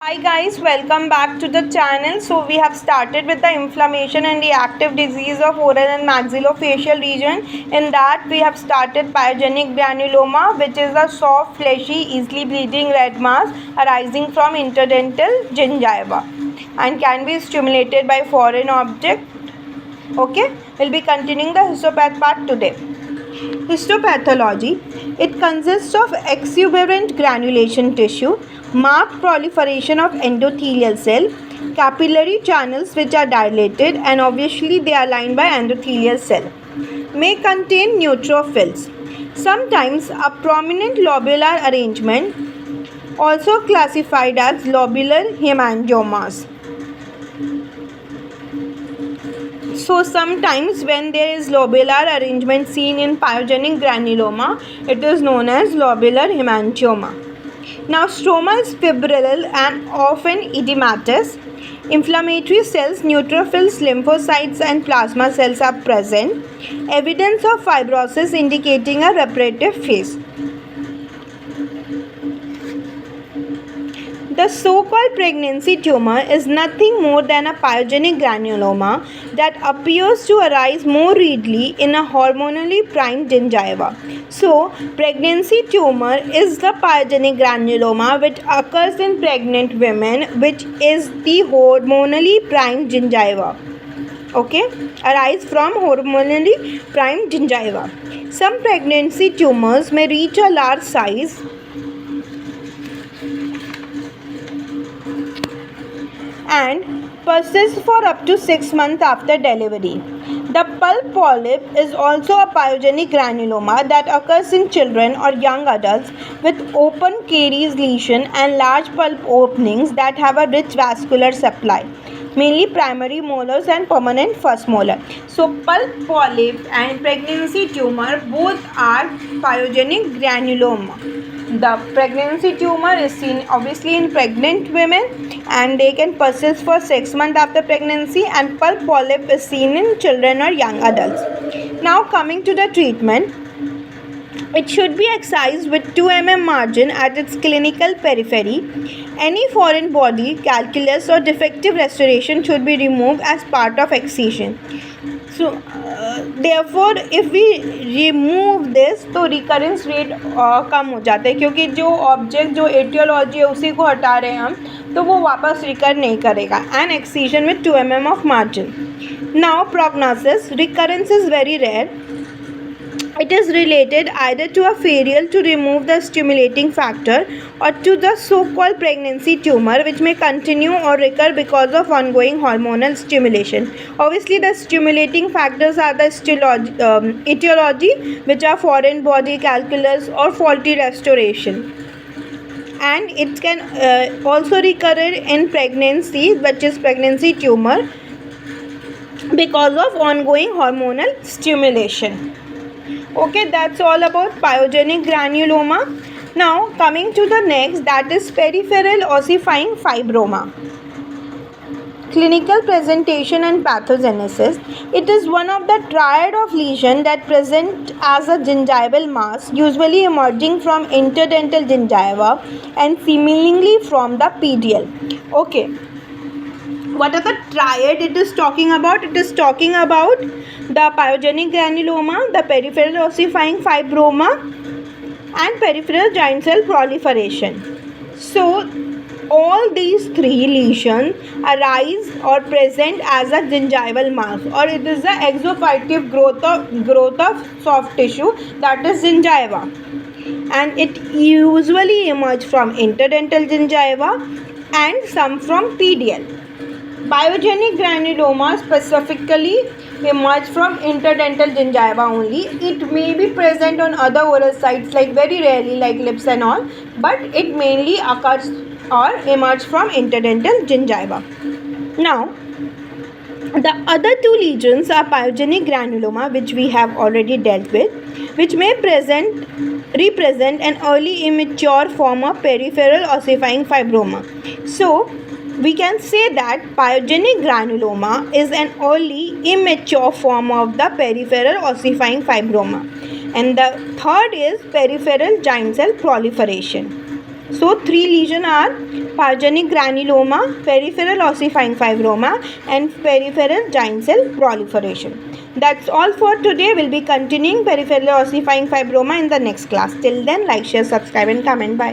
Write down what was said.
Hi guys, welcome back to the channel. So we have started with the inflammation and reactive disease of oral and maxillofacial region. In that we have started pyogenic granuloma, which is a soft, fleshy, easily bleeding red mass arising from interdental gingiva and can be stimulated by foreign object. Okay, we'll be continuing the histopath part today. Histopathology. It consists of exuberant granulation tissue, marked proliferation of endothelial cell, capillary channels which are dilated, and obviously they are lined by endothelial cell. May contain neutrophils. Sometimes a prominent lobular arrangement, also classified as lobular hemangiomas. So sometimes when there is lobular arrangement seen in pyogenic granuloma, it is known as lobular hemangioma. Now stroma is fibrillar and often edematous. Inflammatory cells, neutrophils, lymphocytes and plasma cells are present. Evidence of fibrosis indicating a reparative phase. The so-called pregnancy tumor is nothing more than a pyogenic granuloma that appears to arise more readily in a hormonally primed gingiva. So, pregnancy tumor is the pyogenic granuloma which occurs in pregnant women, which is the hormonally primed gingiva. Okay, arise from hormonally primed gingiva. Some pregnancy tumors may reach a large size and persist for up to 6 months after delivery. The pulp polyp is also a pyogenic granuloma that occurs in children or young adults with open caries lesion and large pulp openings that have a rich vascular supply, mainly primary molars and permanent first molar. So pulp polyp and pregnancy tumor both are pyogenic granuloma. The pregnancy tumor is seen obviously in pregnant women and they can persist for 6 months after pregnancy, and pulp polyp is seen in children or young adults. Now coming to the treatment. It should be excised with 2 mm margin at its clinical periphery. Any foreign body, calculus or defective restoration should be removed as part of excision. So therefore if we remove this तो recurrence rate कम हो जाता है, क्योंकि जो object जो aetiology है उसी को हटा रहे हैं हम, तो वो वापस रिकर नहीं करेगा. And excision with 2 mm of margin. Now prognosis. Recurrence is very rare. It is related either to a failure to remove the stimulating factor or to the so-called pregnancy tumor, which may continue or recur because of ongoing hormonal stimulation. Obviously, the stimulating factors are the etiology, which are foreign body, calculus or faulty restoration. And it can also recur in pregnancy, which is pregnancy tumor, because of ongoing hormonal stimulation. Okay, that's all about pyogenic granuloma. Now coming to the next, that is peripheral ossifying fibroma. Clinical presentation and pathogenesis. It is one of the triad of lesion that present as a gingival mass, usually emerging from interdental gingiva and seemingly from the pedial. Okay, what are the triad it is talking about? It is talking about the pyogenic granuloma, the peripheral ossifying fibroma and peripheral giant cell proliferation. So all these three lesions arise or present as a gingival mass, or it is the exophytive growth of soft tissue, that is gingiva, and it usually emerge from interdental gingiva and some from pedial. Pyogenic granuloma specifically emerge from interdental gingiva only. It may be present on other oral sites, like very rarely, like lips and all, but it mainly occurs or emerge from interdental gingiva. Now the other two lesions are pyogenic granuloma, which we have already dealt with, which may represent an early immature form of peripheral ossifying fibroma. So we can say that pyogenic granuloma is an early immature form of the peripheral ossifying fibroma. And the third is peripheral giant cell proliferation. So 3 lesions are Pyogenic Granuloma, peripheral ossifying fibroma, and peripheral giant cell proliferation. That's all for today. We'll be continuing peripheral ossifying fibroma in the next class. Till then, like, share, subscribe and comment. Bye.